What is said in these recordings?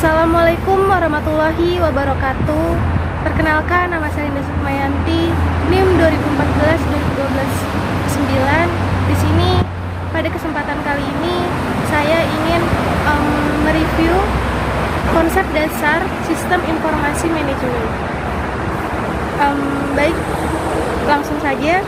Assalamualaikum warahmatullahi wabarakatuh. Perkenalkan, nama saya Indah Sukmayanti, NIM 2014-2012-9. Di sini pada kesempatan kali ini saya ingin mereview konsep dasar sistem informasi manajemen. Baik, langsung saja.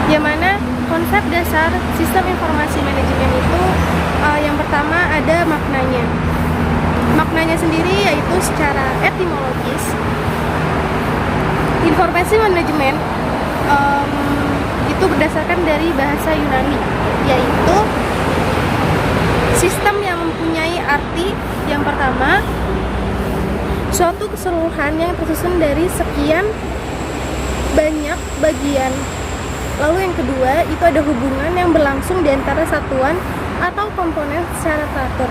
Yang mana konsep dasar sistem informasi manajemen itu yang pertama ada maknanya. Maknanya sendiri yaitu secara etimologis, informasi manajemen itu berdasarkan dari bahasa Yunani, yaitu sistem yang mempunyai arti yang pertama suatu keseluruhan yang tersusun dari sekian banyak bagian. Lalu yang kedua, itu ada hubungan yang berlangsung di antara satuan atau komponen secara teratur.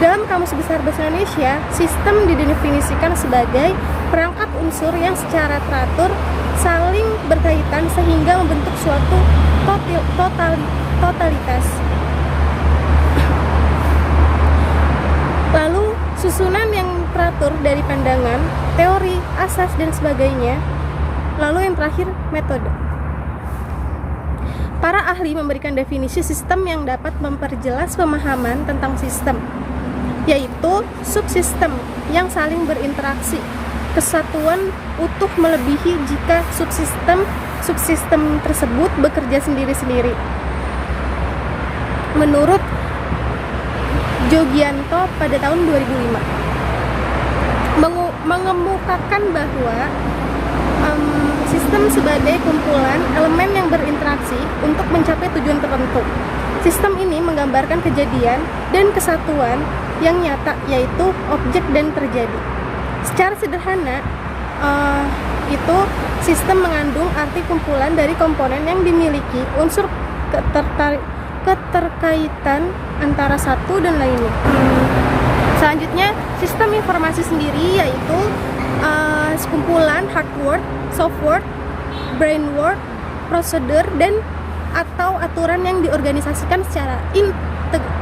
Dalam Kamus Besar Bahasa Indonesia, sistem didefinisikan sebagai perangkat unsur yang secara teratur saling berkaitan sehingga membentuk suatu totalitas. Lalu, susunan yang teratur dari pandangan, teori, asas, dan sebagainya. Lalu yang terakhir, metode. Para ahli memberikan definisi sistem yang dapat memperjelas pemahaman tentang sistem, yaitu subsistem yang saling berinteraksi. Kesatuan utuh melebihi jika subsistem tersebut bekerja sendiri-sendiri. Menurut Jogianto pada tahun 2005, mengemukakan bahwa sistem sebagai kumpulan elemen yang berinteraksi untuk mencapai tujuan tertentu. Sistem ini menggambarkan kejadian dan kesatuan yang nyata, yaitu objek dan terjadi. Secara sederhana, itu sistem mengandung arti kumpulan dari komponen yang dimiliki unsur keterkaitan antara satu dan lainnya. Selanjutnya, sistem informasi sendiri yaitu sekumpulan hardware, software, brainware, prosedur, dan atau aturan yang diorganisasikan secara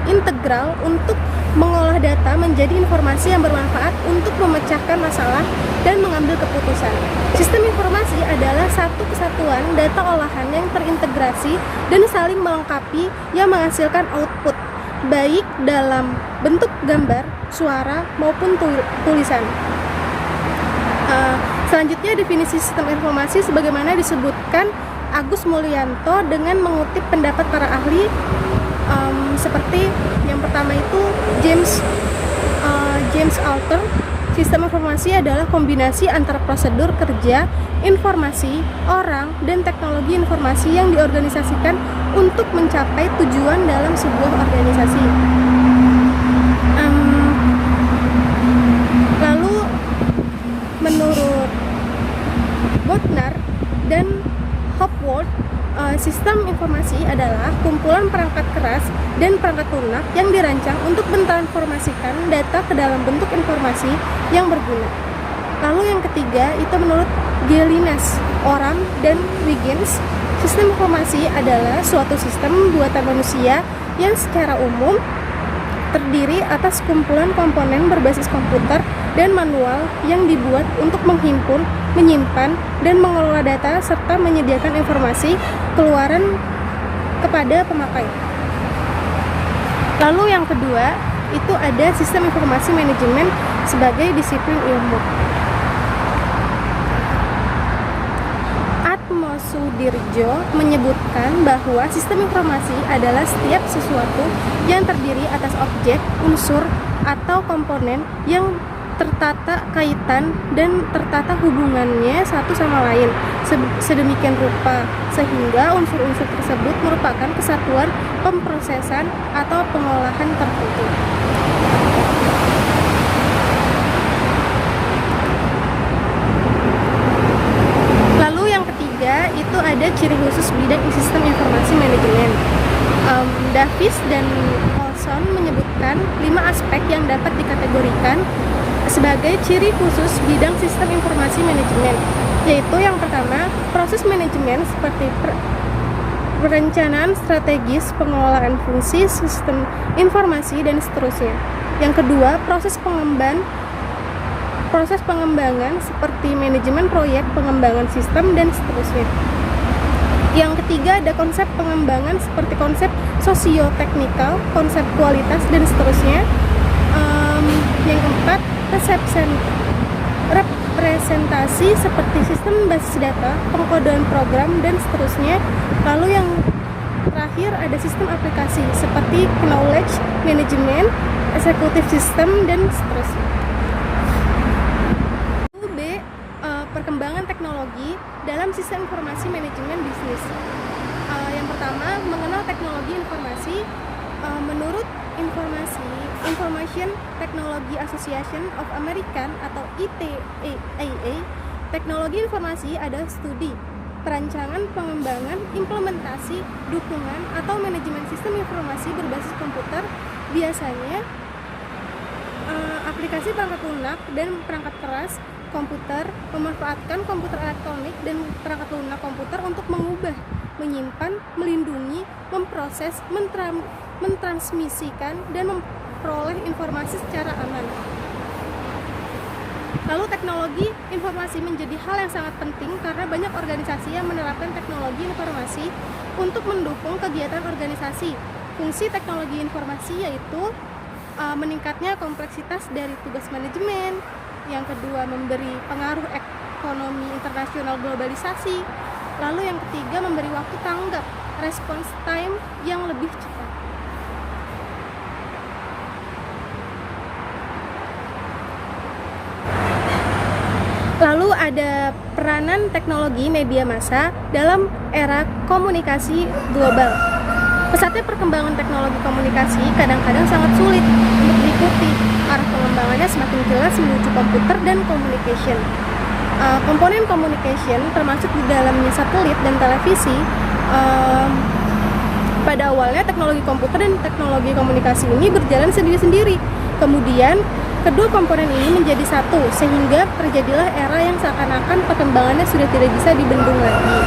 integral untuk mengolah data menjadi informasi yang bermanfaat untuk memecahkan masalah dan mengambil keputusan. Sistem informasi adalah satu kesatuan data olahan yang terintegrasi dan saling melengkapi yang menghasilkan output, baik dalam bentuk gambar, suara, maupun tulisan. Selanjutnya, definisi sistem informasi sebagaimana disebutkan Agus Mulyanto dengan mengutip pendapat para ahli seperti yang pertama itu James Alter. Sistem informasi adalah kombinasi antara prosedur kerja, informasi, orang, dan teknologi informasi yang diorganisasikan untuk mencapai tujuan dalam sebuah organisasi. Lalu menurut Bodnar dan Hopwood, sistem informasi adalah kumpulan perangkat keras dan perangkat lunak yang dirancang untuk mentransformasikan data ke dalam bentuk informasi yang berguna. Lalu yang ketiga, itu menurut Gelinas, Oram, dan Wiggins, sistem informasi adalah suatu sistem buatan manusia yang secara umum terdiri atas kumpulan komponen berbasis komputer dan manual yang dibuat untuk menghimpun, menyimpan, dan mengelola data serta menyediakan informasi keluaran kepada pemakai. Lalu yang kedua, itu ada sistem informasi manajemen sebagai disiplin ilmu. Atmosudirjo menyebutkan bahwa sistem informasi adalah setiap sesuatu yang terdiri atas objek, unsur, atau komponen yang tertata kaitan dan tertata hubungannya satu sama lain sedemikian rupa sehingga unsur-unsur tersebut merupakan kesatuan pemrosesan atau pengolahan tertentu. Lalu yang ketiga itu ada ciri khusus bidang sistem informasi manajemen. Davis dan Olson menyebutkan 5 aspek yang dapat dikategorikan sebagai ciri khusus bidang sistem informasi manajemen, yaitu yang pertama, proses manajemen manajemen seperti perencanaan strategis, pengelolaan fungsi, sistem informasi, dan seterusnya. Yang kedua, proses pengembangan seperti manajemen proyek, pengembangan sistem, dan seterusnya. Yang ketiga, ada konsep pengembangan seperti konsep sosio-teknikal, konsep kualitas, dan seterusnya. Yang keempat, representasi seperti sistem basis data, pengkodean program, dan seterusnya. Lalu yang terakhir ada sistem aplikasi seperti knowledge management, executive system, dan seterusnya. B. Perkembangan teknologi dalam sistem informasi manajemen bisnis. Yang pertama, mengenal teknologi informasi. Menurut Information Technology Association of America atau ITAA, teknologi informasi adalah studi, perancangan, pengembangan, implementasi, dukungan, atau manajemen sistem informasi berbasis komputer, biasanya aplikasi perangkat lunak dan perangkat keras komputer, memanfaatkan komputer elektronik dan perangkat lunak komputer untuk mengubah, menyimpan, melindungi, memproses, mentransmisikan, dan memperoleh informasi secara aman. Lalu teknologi informasi menjadi hal yang sangat penting karena banyak organisasi yang menerapkan teknologi informasi untuk mendukung kegiatan organisasi. Fungsi teknologi informasi yaitu meningkatnya kompleksitas dari tugas manajemen. Yang kedua, memberi pengaruh ekonomi internasional globalisasi. Lalu yang ketiga, memberi waktu tanggap, response time yang lebih cepat. Lalu ada peranan teknologi media massa dalam era komunikasi global. Pesatnya perkembangan teknologi komunikasi kadang-kadang sangat sulit untuk diikuti. Arah pengembangannya semakin jelas menuju komputer dan communication. Komponen communication termasuk di dalamnya satelit dan televisi. Pada awalnya teknologi komputer dan teknologi komunikasi ini berjalan sendiri-sendiri. Kemudian kedua komponen ini menjadi satu, sehingga terjadilah era yang seakan-akan perkembangannya sudah tidak bisa dibendung lagi.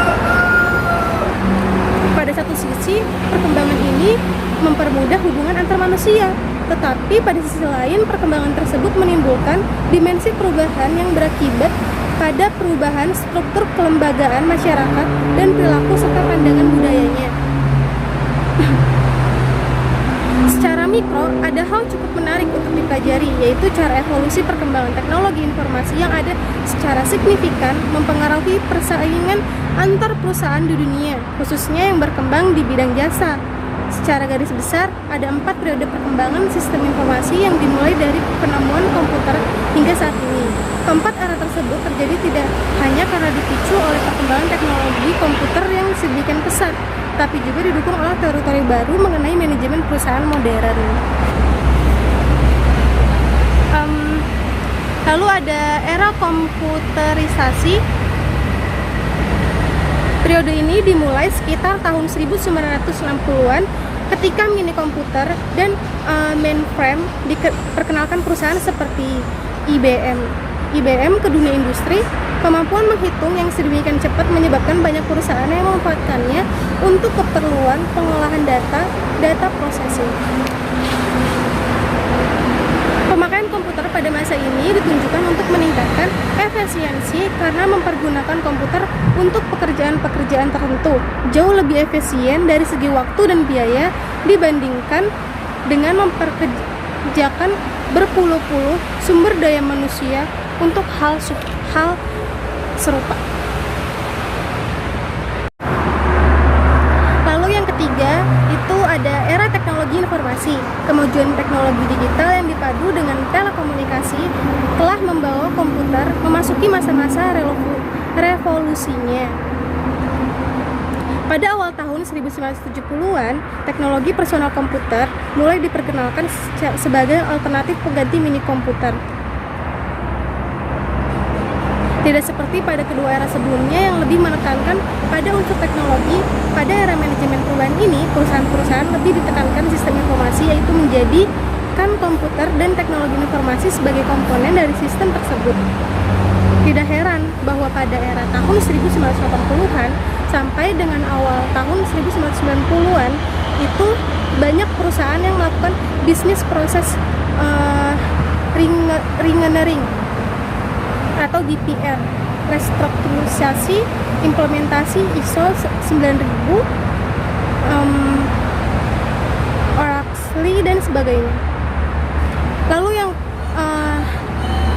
Pada satu sisi, perkembangan ini mempermudah hubungan antar manusia, tetapi pada sisi lain perkembangan tersebut menimbulkan dimensi perubahan yang berakibat pada perubahan struktur kelembagaan masyarakat dan perilaku serta pandangan budayanya. Secara mikro, ada hal cukup menarik untuk dipelajari, yaitu cara evolusi perkembangan teknologi informasi yang ada secara signifikan mempengaruhi persaingan antar perusahaan di dunia, khususnya yang berkembang di bidang jasa. Secara garis besar, ada 4 periode perkembangan sistem informasi yang dimulai dari penemuan komputer hingga saat ini. Keempat era tersebut terjadi tidak hanya karena dipicu oleh perkembangan teknologi komputer yang sedemikian pesat, tapi juga didukung oleh teori-teori baru mengenai manajemen perusahaan modern. Lalu ada era komputerisasi. Periode ini dimulai sekitar tahun 1960-an ketika mini komputer dan mainframe diperkenalkan perusahaan seperti IBM ke dunia industri. Kemampuan menghitung yang sedemikian cepat menyebabkan banyak perusahaan yang memanfaatkannya untuk keperluan pengolahan data processing. Pemakaian komputer pada masa ini ditunjukkan untuk meningkatkan efisiensi karena mempergunakan komputer untuk pekerjaan-pekerjaan tertentu jauh lebih efisien dari segi waktu dan biaya dibandingkan dengan memperkerjakan berpuluh-puluh sumber daya manusia untuk hal serupa. Lalu yang ketiga itu ada era teknologi informasi. Kemajuan teknologi digital yang dipadu dengan telekomunikasi telah membawa komputer memasuki masa-masa revolusinya. Pada awal tahun 1970-an, teknologi personal komputer mulai diperkenalkan sebagai alternatif pengganti mini komputer. Tidak seperti pada kedua era sebelumnya yang lebih menekankan pada unsur teknologi, pada era manajemen perubahan ini, perusahaan-perusahaan lebih ditekankan sistem informasi, yaitu menjadikan komputer dan teknologi informasi sebagai komponen dari sistem tersebut. Tidak heran bahwa pada era tahun 1980-an sampai dengan awal tahun 1990-an itu banyak perusahaan yang melakukan bisnis proses reengineering atau DPR, restrukturisasi, implementasi ISO 9000, Oracle dan sebagainya. Lalu yang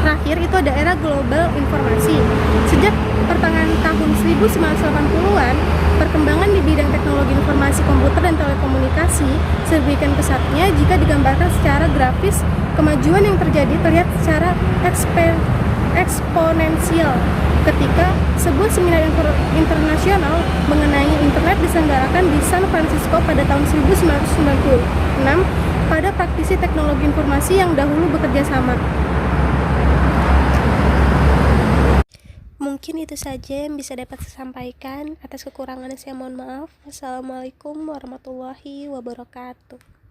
terakhir itu ada era global informasi. Sejak pertengahan tahun 1980-an, perkembangan di bidang teknologi informasi komputer dan telekomunikasi sedemikian pesatnya jika digambarkan secara grafis, kemajuan yang terjadi terlihat secara eksponensial ketika sebuah seminar internasional mengenai internet diselenggarakan di San Francisco pada tahun 1996 pada praktisi teknologi informasi yang dahulu bekerja sama. Mungkin itu saja yang bisa dapat saya sampaikan. Atas kekurangannya saya mohon maaf. Wassalamualaikum warahmatullahi wabarakatuh.